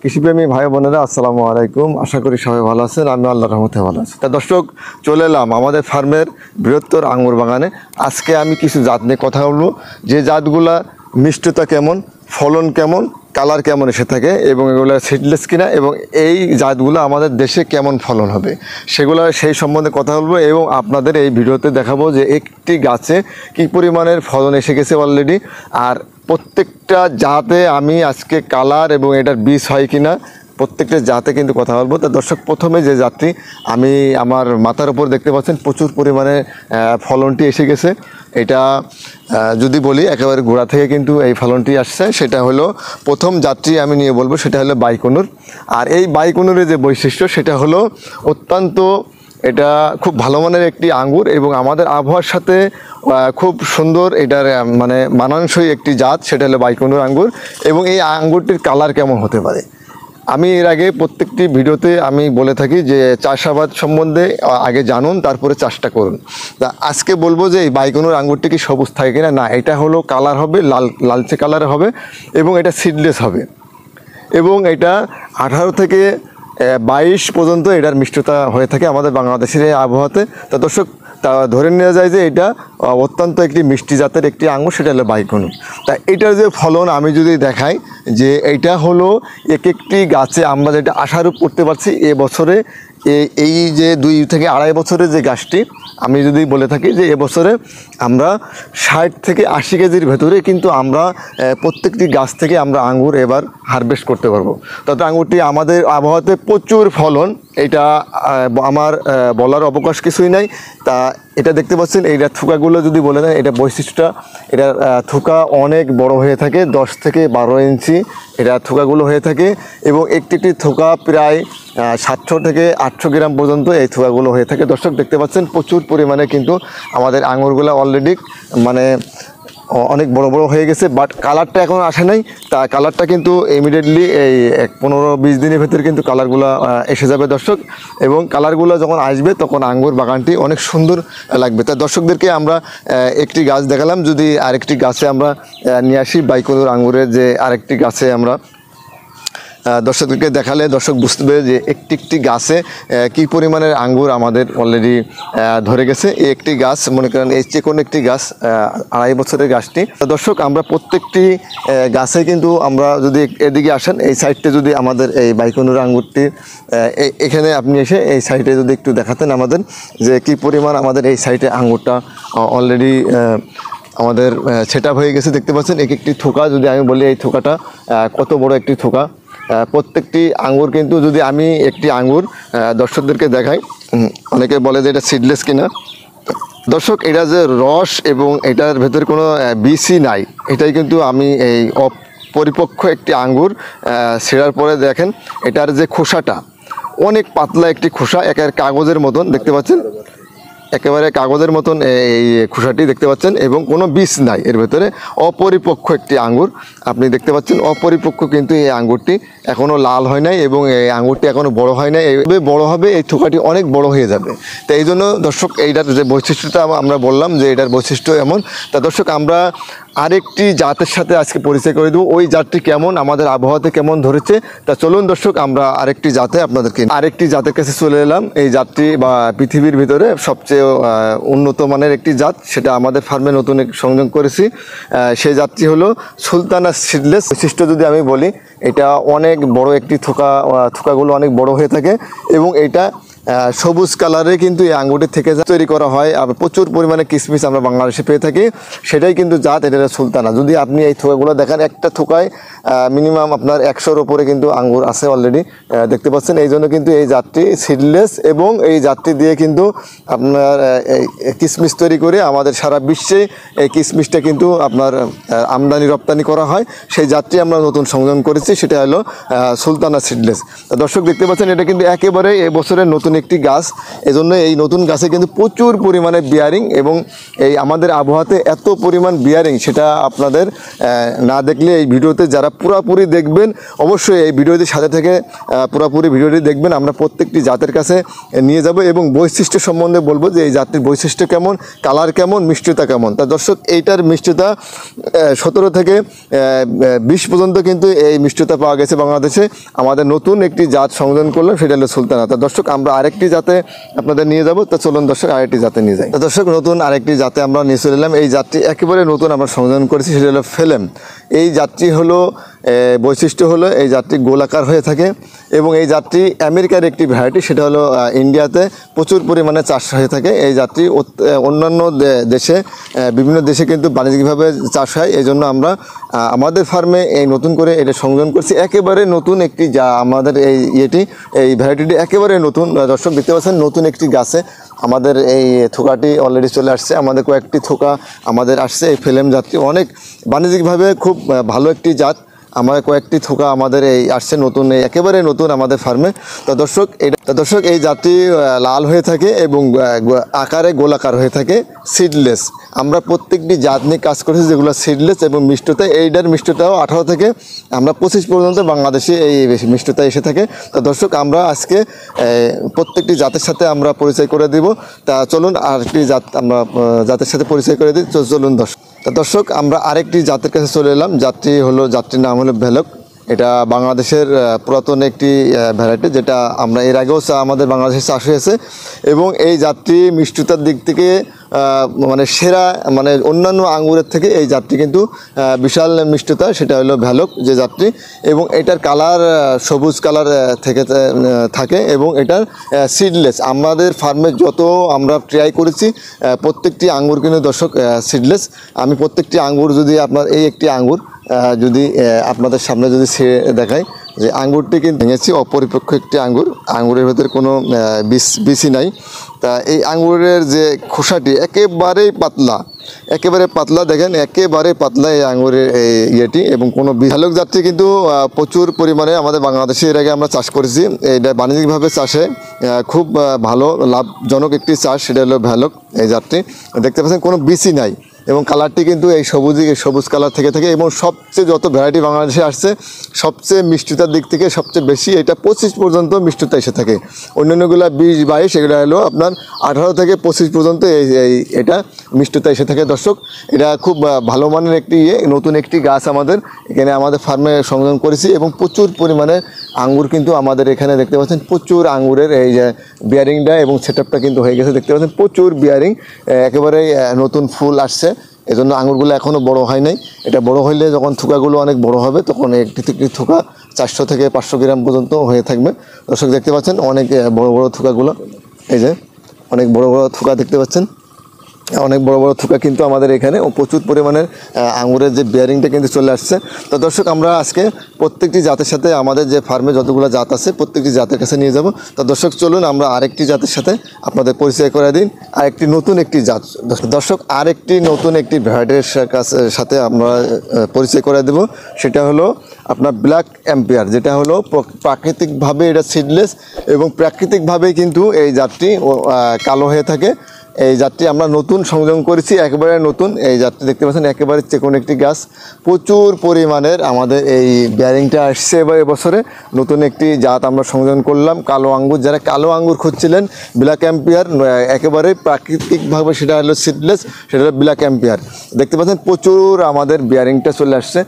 কৃষিপ্রেমী ভাই বোনেরা আসসালামু আলাইকুম। আশা করি সবাই ভালো আছেন। আমি আল্লাহর রহমতে ভালো আছি। তা দর্শক, চলে এলাম আমাদের ফার্মের বৃহত্তর আঙ্গুর বাগানে। আজকে আমি কিছু জাত নিয়ে কথা বলবো, যে জাতগুলা মিষ্টতা কেমন, ফলন কেমন, কালার কেমন এসে থাকে এবং এগুলো সিডলেস কিনা এবং এই জাতগুলো আমাদের দেশে কেমন ফলন হবে সেগুলো সেই সম্বন্ধে কথা বলবো এবং আপনাদের এই ভিডিওতে দেখাবো যে একটি গাছে কী পরিমাণের ফলন এসে গেছে অলরেডি। আর প্রত্যেকটা জাতে আমি আজকে কালার এবং এটার বীজ হয় কিনা প্রত্যেকটা জাতে কিন্তু কথা বলবো। তা দর্শক, প্রথমে যে জাতটি আমি আমার মাথার উপর দেখতে পাচ্ছেন প্রচুর পরিমাণে ফলনটি এসে গেছে। এটা যদি বলি একেবারে গোড়া থেকে কিন্তু এই ফলনটি আসছে। সেটা হলো প্রথম জাতটি আমি নিয়ে বলবো, সেটা হলো বাইকনুর। আর এই বাইকনুরের যে বৈশিষ্ট্য সেটা হলো অত্যন্ত, এটা খুব ভালো মানের একটি আঙ্গুর এবং আমাদের আবহাওয়ার সাথে খুব সুন্দর এটার মানে মানানসই একটি জাত, সেটা হলো বাইকনুর আঙ্গুর। এবং এই আঙ্গুরটির কালার কেমন হতে পারে, আমি এর আগে প্রত্যেকটি ভিডিওতে আমি বলে থাকি যে চাষাবাদ সম্বন্ধে আগে জানুন, তারপরে চাষটা করুন। তা আজকে বলবো যে এই বাইকনুর আঙ্গুরটি কি সবুজ থাকে কিনা। না, এটা হলো কালার হবে লালচে কালার হবে এবং এটা সিডলেস হবে এবং এটা 18 থেকে 22 পর্যন্ত এটার মিষ্টতা হয়ে থাকে আমাদের বাংলাদেশের এই আবহাওয়াতে। তা দর্শক, তা ধরে নেওয়া যায় যে এটা অত্যন্ত একটি মিষ্টি জাতের একটি আঙ্গুর, সেটা হলো বাইকনুর। তা এটার যে ফলন আমি যদি দেখাই, যে এইটা হলো এক একটি গাছে আমরা যেটা আশারূপ করতে পারছি এবছরে, এই যে 2 থেকে 2.5 বছরের যে গাছটি আমি যদি বলে থাকি যে এবছরে আমরা 60 থেকে 80 কেজির ভেতরে কিন্তু আমরা প্রত্যেকটি গাছ থেকে আমরা আঙ্গুর এবার হারভেস্ট করতে পারবো। তাতে আঙ্গুরটি আমাদের আবহাওয়াতে প্রচুর ফলন, এটা আমার বলার অবকাশ কিছুই নাই। তা এটা দেখতে পাচ্ছেন, এইটা থুকাগুলো যদি বলে দেন, এটা বৈশিষ্ট্যটা, এটার থুকা অনেক বড় হয়ে থাকে, 10 থেকে 12 ইঞ্চি এটা থুকাগুলো হয়ে থাকে এবং একটি থুকা প্রায় 700 থেকে 800 গ্রাম পর্যন্ত এই থুকাগুলো হয়ে থাকে। দর্শক দেখতে পাচ্ছেন প্রচুর পরিমাণে কিন্তু আমাদের আঙুরগুলো অলরেডি মানে অনেক বড় বড় হয়ে গেছে, বাট কালারটা এখন আসে নাই। তা কালারটা কিন্তু ইমিডিয়েটলি এই 15-20 দিনের ভেতরে কিন্তু কালারগুলো এসে যাবে দর্শক, এবং কালারগুলো যখন আসবে তখন আঙ্গুর বাগানটি অনেক সুন্দর লাগবে। তা দর্শকদেরকে আমরা একটি গাছ দেখালাম, যদি আরেকটি গাছে আমরা নিয়ে আসি বাইকনুর আঙ্গুরের যে আরেকটি গাছে আমরা দর্শকদেরকে দেখালে দর্শক বুঝতে পারে যে একটি গাছে কী পরিমাণের আঙ্গুর আমাদের অলরেডি ধরে গেছে। এই একটি গাছ মনে করেন এই যে কোনো একটি গাছ 2.5 বছরের গাছটি। দর্শক, আমরা প্রত্যেকটি গাছে কিন্তু আমরা যদি এদিকে আসেন, এই সাইডটা যদি আমাদের এই বাইকনুর আঙ্গুরটি এখানে আপনি এসে এই সাইডে যদি একটু দেখাতেন আমাদের যে কী পরিমাণ আমাদের এই সাইডে আঙ্গুরটা অলরেডি আমাদের সেট আপ হয়ে গেছে। দেখতে পাচ্ছেন একটি থোকা, যদি আমি বলি এই থোকাটা কত বড় একটি থোকা। প্রত্যেকটি আঙ্গুর কিন্তু যদি আমি একটি আঙ্গুর দর্শকদেরকে দেখাই, অনেকে বলে যে এটা সিডলেস কিনা। দর্শক, এটা যে রস এবং এটার ভেতরে কোনো বিসি নাই, এটাই কিন্তু আমি এই অপরিপক্ক একটি আঙ্গুর ছেঁড়ার পরে দেখেন এটার যে খোসাটা অনেক পাতলা একটি খোসা, একেবারে কাগজের মতন দেখতে পাচ্ছেন, একেবারে কাগজের মতন এই খোসাটি দেখতে পাচ্ছেন এবং কোনো বীজ নাই এর ভেতরে। অপরিপক্ক একটি আঙ্গুর আপনি দেখতে পাচ্ছেন, অপরিপক্ক কিন্তু এই আঙ্গুরটি এখনও লাল হয় নাই এবং এই আঙ্গুরটি এখনও বড় হয় নাই। এইভাবে বড় হবে, এই থোকাটি অনেক বড় হয়ে যাবে। তো এই জন্য দর্শক, এইটার যে বৈশিষ্ট্যটা আমরা বললাম যে এটার বৈশিষ্ট্য এমন। তা দর্শক, আমরা আরেকটি জাতের সাথে আজকে পরিচয় করে দেবো, ওই জাতটি কেমন আমাদের আবহাওয়াতে কেমন ধরেছে। তা চলুন দর্শক, আমরা আরেকটি জাতের কাছে চলে এলাম। এই জাতটি বা পৃথিবীর ভিতরে সবচেয়ে উন্নত মানের একটি জাত, সেটা আমাদের ফার্মে নতুন সংযোগ করেছি। সেই জাতটি হলো সুলতানা সিডলেস। বৈশিষ্ট্য যদি আমি বলি, এটা অনেক বড় একটি থোকাগুলো অনেক বড় হয়ে থাকে এবং এটা সবুজ কালারে কিন্তু এই আঙ্গুরটি থেকে তৈরি করা হয়। আর প্রচুর পরিমাণে কিশমিশ আমরা বাংলাদেশে পেয়ে থাকি, সেটাই কিন্তু জাত, এটা সুলতানা। যদি আপনি এই থোকাগুলো দেখেন, একটা থোকায় মিনিমাম আপনার 100-র উপরে কিন্তু আঙ্গুর আছে অলরেডি দেখতে পাচ্ছেন। এই জন্য কিন্তু এই জাতটি সিডলেস এবং এই জাতটি দিয়ে কিন্তু আপনার কিশমিশ তৈরি করে আমাদের সারা বিশ্বে এই কিশমিশটা কিন্তু আপনার আমদানি রপ্তানি করা হয়। সেই জাতটি আমরা নতুন সংযোজন করেছি, সেটা হলো সুলতানা সিডলেস। দর্শক দেখতে পাচ্ছেন, এটা কিন্তু একেবারে এবছরের নতুন নতুন একটি গাছ, এজন্য এই নতুন গাছে কিন্তু প্রচুর পরিমাণে বিয়ারিং, এবং এই আমাদের আবহাওয়াতে এত পরিমাণ বিয়ারিং সেটা আপনাদের না দেখলে এই ভিডিওতে যারা পুরোপুরি দেখবেন অবশ্যই এই ভিডিওটির সাথে থেকে পুরোপুরি ভিডিওটি দেখবেন। আমরা প্রত্যেকটি জাতের কাছে নিয়ে যাব এবং বৈশিষ্ট্য সম্বন্ধে বলবো যে এই জাতটির বৈশিষ্ট্য কেমন, কালার কেমন, মিষ্টতা কেমন। তা দর্শক, এইটার মিষ্টতা 17 থেকে 20 পর্যন্ত কিন্তু এই মিষ্টতা পাওয়া গেছে বাংলাদেশে। আমাদের নতুন একটি জাত সংযোজন করলাম, সেটা হলো সুলতানা। তা দর্শক, আমরা আরেকটি জাতে আপনাদের নিয়ে যাব। তা চলুন দর্শক আরেকটি জাতে নিয়ে যাই। তা দর্শক, নতুন আরেকটি জাতে আমরা নিয়ে চলে এলাম। এই জাতটি একেবারে নতুন আমরা সংযোজন করেছি, সেটা হলো ফেলেম। এই জাতটি হলো বৈশিষ্ট্য হলো এই জাতটি গোলাকার হয়ে থাকে, এবং এই জাতটি আমেরিকার একটি ভ্যারাইটি, সেটা হলো ইন্ডিয়াতে প্রচুর পরিমাণে চাষ হয়ে থাকে। এই জাতটি অন্যান্য দেশে বিভিন্ন দেশে কিন্তু বাণিজ্যিকভাবে চাষ হয়। এই জন্য আমরা আমাদের ফার্মে এই নতুন করে এটা সংযোজন করছি, একেবারে নতুন একটি যা আমাদের এই ভ্যারাইটিটি একেবারে নতুন। দর্শক দেখতে পাচ্ছেন, নতুন একটি গাছে আমাদের এই থোকাটি অলরেডি চলে আসছে। আমাদের কয়েকটি থোকা আমাদের আসছে। এই ফেলেম জাতটি অনেক বাণিজ্যিকভাবে খুব ভালো একটি জাত। আমাদের কয়েকটি থোকা আমাদের এই আসছে নতুন, একেবারে নতুন আমাদের ফার্মে। তো দর্শক, এই জাতটি লাল হয়ে থাকে এবং আকারে গোলাকার হয়ে থাকে, সিডলেস। আমরা প্রত্যেকটি জাত নিয়ে কাজ করেছি যেগুলো সিডলেস এবং মিষ্টতা। এইটার মিষ্টতাও 18 থেকে আমরা 25 পর্যন্ত বাংলাদেশে এই মিষ্টতা এসে থাকে। তো দর্শক, আমরা আজকে প্রত্যেকটি জাতের সাথে আমরা পরিচয় করে দিব। তা চলুন আরেকটি জাত আমরা জাতের সাথে পরিচয় করে দিই। চলুন দর্শক, আমরা আরেকটি জাতের কাছে চলে এলাম। জাতটির নাম হলো ভেলক। এটা বাংলাদেশের পুরাতন একটি ভ্যারাইটি, যেটা আমরা এর আগেও আমাদের বাংলাদেশে চাষ হয়েছে, এবং এই জাতটি মিষ্টতার দিক থেকে মানে সেরা, মানে অন্যান্য আঙ্গুরের থেকে এই জাতটি কিন্তু বিশাল মিষ্টতা, সেটা হলো ভ্যালক যে জাতটি। এবং এটার কালার সবুজ কালার থেকে থাকে, এবং এটার সিডলেস। আমাদের ফার্মে যত আমরা ট্রাই করেছি প্রত্যেকটি আঙ্গুর কিন্তু দর্শক সিডলেস। আমি প্রত্যেকটি আঙ্গুর, যদি আপনার এই একটি আঙ্গুর যদি আপনাদের সামনে যদি ছেড়ে দেখাই, যে আঙ্গুরটি কিন্তু ভেঙেছি, অপরিপক্ক একটি আঙ্গুরের ভেতরে কোনো বিসি নাই। তা এই আঙ্গুরের যে খোসাটি একেবারে পাতলা, দেখেন একেবারে পাতলা এই আঙ্গুরের ইয়েটি, এবং কোনো ভ্যালক জাতটি কিন্তু প্রচুর পরিমাণে আমাদের বাংলাদেশে এর আগে আমরা চাষ করেছি। এটা বাণিজ্যিকভাবে চাষে খুব ভালো লাভজনক একটি চাষ, সেটা হলো ভ্যালক এই জাতটি। দেখতে পাচ্ছেন কোনো বিসি নাই, এবং কালারটি কিন্তু এই সবুজ কালার থেকে থাকে। এবং সবচেয়ে যত ভ্যারাইটি বাংলাদেশে আসছে সবচেয়ে মিষ্টতার দিক থেকে সবচেয়ে বেশি এটা 25 পর্যন্ত মিষ্টতা এসে থাকে। অন্যান্যগুলো 20-22, এগুলো হলো আপনার 18 থেকে 25 পর্যন্ত এটা মিষ্টতা এসে থাকে। দর্শক, এটা খুব ভালো মানের একটি নতুন একটি গাছ আমাদের এখানে আমাদের ফার্মে সংযোজন করেছি, এবং প্রচুর পরিমাণে আঙ্গুর কিন্তু আমাদের এখানে দেখতে পাচ্ছেন। প্রচুর আঙ্গুরের এই যে বিয়ারিংটা এবং সেটআপটা কিন্তু হয়ে গেছে, দেখতে পাচ্ছেন প্রচুর বিয়ারিং, একেবারে নতুন ফুল আসছে। এজন্য আঙুরগুলো এখনও বড় হয় নাই। এটা বড় হইলে যখন থোকাগুলো অনেক বড় হবে, তখন একটি থোকা 400 থেকে 500 গ্রাম পর্যন্ত হয়ে থাকবে। দর্শক দেখতে পাচ্ছেন অনেক বড় বড় থোকাগুলো, এই যে অনেক বড় বড় থোকা দেখতে পাচ্ছেন, অনেক বড় বড় থোকা কিন্তু আমাদের এখানে প্রচুর পরিমাণের আঙুরের যে বিয়ারিংটা কিন্তু চলে আসছে। তো দর্শক, আমরা আজকে প্রত্যেকটি জাতের সাথে আমাদের যে ফার্মে যতগুলো জাত আছে প্রত্যেকটি জাতের কাছে নিয়ে যাব। তো দর্শক, চলুন আমরা আরেকটি জাতের সাথে আপনাদের পরিচয় করে দিন, আরেকটি নতুন একটি জাত। দর্শক, আরেকটি নতুন একটি ভ্যারাইটির সাথে আমরা পরিচয় করে দেব, সেটা হলো আপনার ব্ল্যাক এম্পিয়ার, যেটা হলো প্রাকৃতিকভাবে এটা সিডলেস, এবং প্রাকৃতিকভাবে কিন্তু এই জাতটি কালো হয়ে থাকে। এই জাতটি আমরা নতুন সংযোজন করেছি, একেবারে নতুন। এই জাতটি দেখতে পাচ্ছেন একেবারে চিকন একটি গাছ, প্রচুর পরিমাণের আমাদের এই বিয়ারিংটা আসছে। এবার এবছরে নতুন একটি জাত আমরা সংযোজন করলাম, কালো আঙ্গুর। যারা কালো আঙ্গুর খুঁজছিলেন, ব্ল্যাক এম্পিয়ার, একেবারে প্রাকৃতিকভাবে সেটা হলো সিডলেস, সেটা হলো ব্ল্যাক এম্পিয়ার। দেখতে পাচ্ছেন প্রচুর আমাদের বিয়ারিংটা চলে আসছে,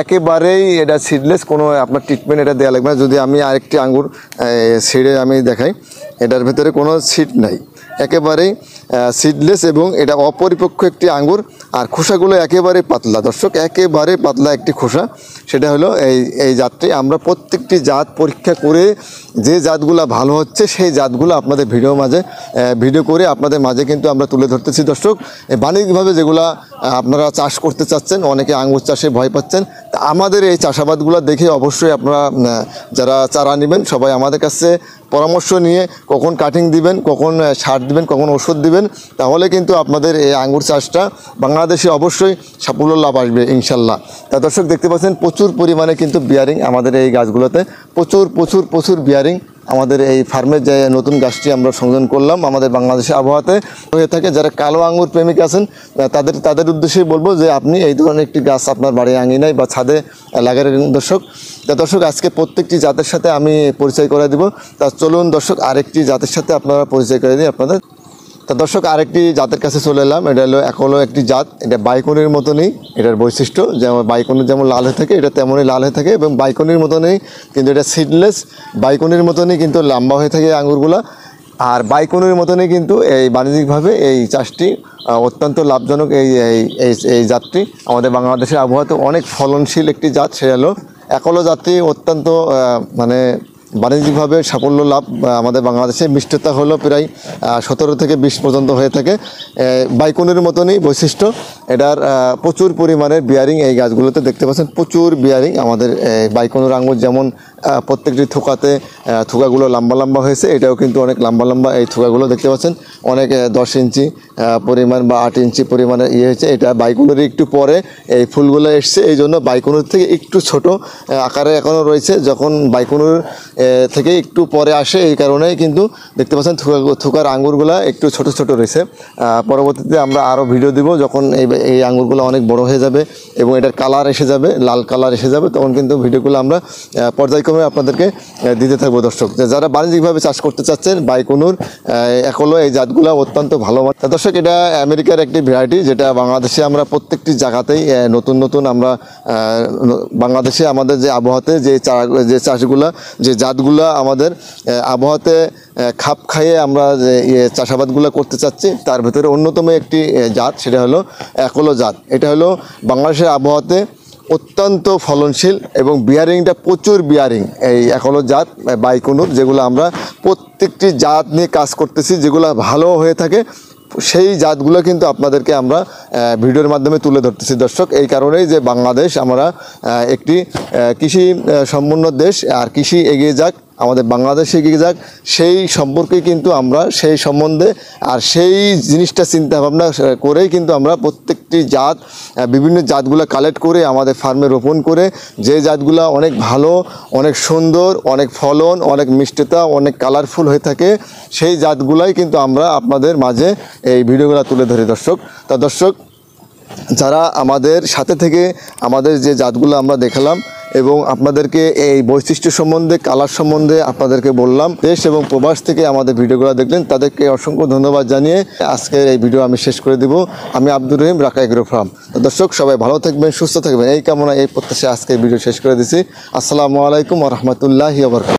একেবারেই এটা সিডলেস, কোনো আপনার ট্রিটমেন্ট এটা দেওয়া লাগবে না। যদি আমি আরেকটি আঙ্গুর ছিঁড়ে আমি দেখাই, এটার ভেতরে কোনো সিড নাই, একেবারেই সিডলেস, এবং এটা অপরিপক্ক একটি আঙ্গুর। আর খোসাগুলো একেবারে পাতলা। দর্শক, একেবারে পাতলা একটি খোসা, সেটা হলো এই জাতটি। আমরা প্রত্যেকটি জাত পরীক্ষা করে যে জাতগুলো ভালো হচ্ছে সেই জাতগুলো আপনাদের ভিডিও করে আপনাদের মাঝে কিন্তু আমরা তুলে ধরতেছি। দর্শক, বাণিজ্যিকভাবে যেগুলা আপনারা চাষ করতে চাচ্ছেন, অনেকে আঙ্গুর চাষে ভয় পাচ্ছেন, তা আমাদের এই চাষাবাদগুলো দেখে অবশ্যই আপনারা যারা চারা নেবেন সবাই আমাদের কাছে পরামর্শ নিয়ে কখন কাটিং দিবেন, কখন সার দিবেন, কখন ওষুধ দিবেন, তাহলে কিন্তু আপনাদের এই আঙ্গুর চাষটা বাংলাদেশে অবশ্যই সাফল্য লাভ আসবে ইনশাল্লাহ। তা দর্শক, দেখতে পাচ্ছেন প্রচুর পরিমাণে কিন্তু বিয়ারিং আমাদের এই গাছগুলোতে, প্রচুর বিয়ারিং আমাদের এই ফার্মের যে নতুন গাছটি আমরা সংযোজন করলাম আমাদের বাংলাদেশের আবহাওয়াতে হয়ে থাকে। যারা কালো আঙ্গুর প্রেমিক আছেন তাদের উদ্দেশ্যেই বলবো যে আপনি এই ধরনের একটি গাছ আপনার বাড়ির আঙিনায় বা ছাদে লাগার দর্শক। দর্শক আজকে প্রত্যেকটি জাতের সাথে আমি পরিচয় করে দিব। তা চলুন দর্শক আরেকটি জাতের সাথে আপনারা পরিচয় করে দিই আপনাদের। তা দর্শক আরেকটি জাতের কাছে চলে এলাম। এটা হলো একটি জাত, এটা বাইকনির মতনই এটার বৈশিষ্ট্য। যেমন বাইকনির যেমন লাল হয়ে থাকে এটা তেমনই লাল হয়ে থাকে এবং বাইকনির মতনই কিন্তু এটা সিডলেস, বাইকনির মতনই কিন্তু লম্বা হয়ে থাকে আঙুরগুলা। আর বাইকনির মতনই কিন্তু এই বাণিজ্যিকভাবে এই চাষটি অত্যন্ত লাভজনক। এই জাতটি আমাদের বাংলাদেশের আবহাওয়াতে অনেক ফলনশীল একটি জাত। সেটা হলো একলো জাতটি অত্যন্ত মানে বাণিজ্যিকভাবে সাফল্য লাভ আমাদের বাংলাদেশে। মিষ্টতা হলো প্রায় 17 থেকে 20 পর্যন্ত হয়ে থাকে। বাইকনির মতনই বৈশিষ্ট্য এটার। প্রচুর পরিমাণের বিয়ারিং এই গাছগুলোতে দেখতে পাচ্ছেন, প্রচুর বিয়ারিং। আমাদের বাইকনির আঙুর যেমন প্রত্যেকটি থোকাতে থোকাগুলো লম্বা লম্বা হয়েছে, এটাও কিন্তু অনেক লম্বা লম্বা এই থোকাগুলো দেখতে পাচ্ছেন। অনেক 10 ইঞ্চি পরিমাণ বা 8 ইঞ্চি পরিমাণে হয়েছে। এটা বাইকনির একটু পরে এই ফুলগুলো এসছে, এই জন্য বাইকনির থেকে একটু ছোট আকারে এখনও রয়েছে। যখন বাইকনির থেকে একটু পরে আসে এই কারণেই কিন্তু দেখতে পাচ্ছেন থোকার আঙুরগুলা একটু ছোট ছোট রয়েছে। পরবর্তীতে আমরা আরও ভিডিও দিব যখন এই আঙুরগুলো অনেক বড় হয়ে যাবে এবং এটার কালার এসে যাবে, লাল কালার এসে যাবে, তখন কিন্তু ভিডিওগুলো আমরা পর্যায়ক্রমে আপনাদেরকে দিতে থাকবো। দর্শক যারা বাণিজ্যিকভাবে চাষ করতে চাচ্ছেন বাইকনির একলো এই জাতগুলো অত্যন্ত ভালো মান। দর্শক এটা আমেরিকার একটি ভ্যারাইটি যেটা বাংলাদেশে আমরা প্রত্যেকটি জায়গাতেই নতুন নতুন আমরা বাংলাদেশে আমাদের যে আবহাওয়াতে যে চাষগুলা যে জাতগুলা আমাদের আবহাওয়াতে খাপ খাইয়ে আমরা যে চাষাবাদগুলো করতে চাচ্ছি তার ভিতরে অন্যতম একটি জাত, সেটা হলো একলো জাত। এটা হলো বাংলাদেশের আবহাওয়াতে অত্যন্ত ফলনশীল এবং বিয়ারিংটা প্রচুর বিয়ারিং এই একলো জাত বাইকনির, যেগুলো আমরা প্রত্যেকটি জাত নিয়ে কাজ করতেছি, যেগুলো ভালো হয়ে থাকে সেই জাতগুলো কিন্তু আপনাদেরকে আমরা ভিডিওর মাধ্যমে তুলে ধরতেছি। দর্শক এই কারণেই যে বাংলাদেশ আমরা একটি কৃষি সম্পন্ন দেশ, আর কৃষি এগিয়ে যাক, আমাদের বাংলাদেশ এগিয়ে যাক সেই সম্পর্কে কিন্তু আমরা সেই সম্বন্ধে আর সেই জিনিসটা চিন্তা ভাবনা করেই কিন্তু আমরা প্রত্যেকটি জাত বিভিন্ন জাতগুলো কালেক্ট করে আমাদের ফার্মে রোপণ করে যে জাতগুলো অনেক ভালো, অনেক সুন্দর, অনেক ফলন, অনেক মিষ্টতা, অনেক কালারফুল হয়ে থাকে সেই জাতগুলাই কিন্তু আমরা আপনাদের মাঝে এই ভিডিওগুলো তুলে ধরি। দর্শক তা দর্শক যারা আমাদের সাথে থেকে আমাদের যে জাতগুলো আমরা দেখালাম এবং আপনাদেরকে এই বৈশিষ্ট্য সম্বন্ধে কালার সম্বন্ধে আপনাদেরকে বললাম, দেশ এবং প্রবাস থেকে আমাদের ভিডিওগুলো দেখলেন তাদেরকে অসংখ্য ধন্যবাদ জানিয়ে আজকের এই ভিডিও আমি শেষ করে দিব। আমি আব্দুর রহিম, রাকা এগ্রো ফার্ম। দর্শক সবাই ভালো থাকবেন, সুস্থ থাকবেন এই কামনা এই প্রত্যাশায় আজকের ভিডিও শেষ করে দিছি। আসসালামু আলাইকুম ওয়া রাহমাতুল্লাহি ওয়া বারাকাতুহু।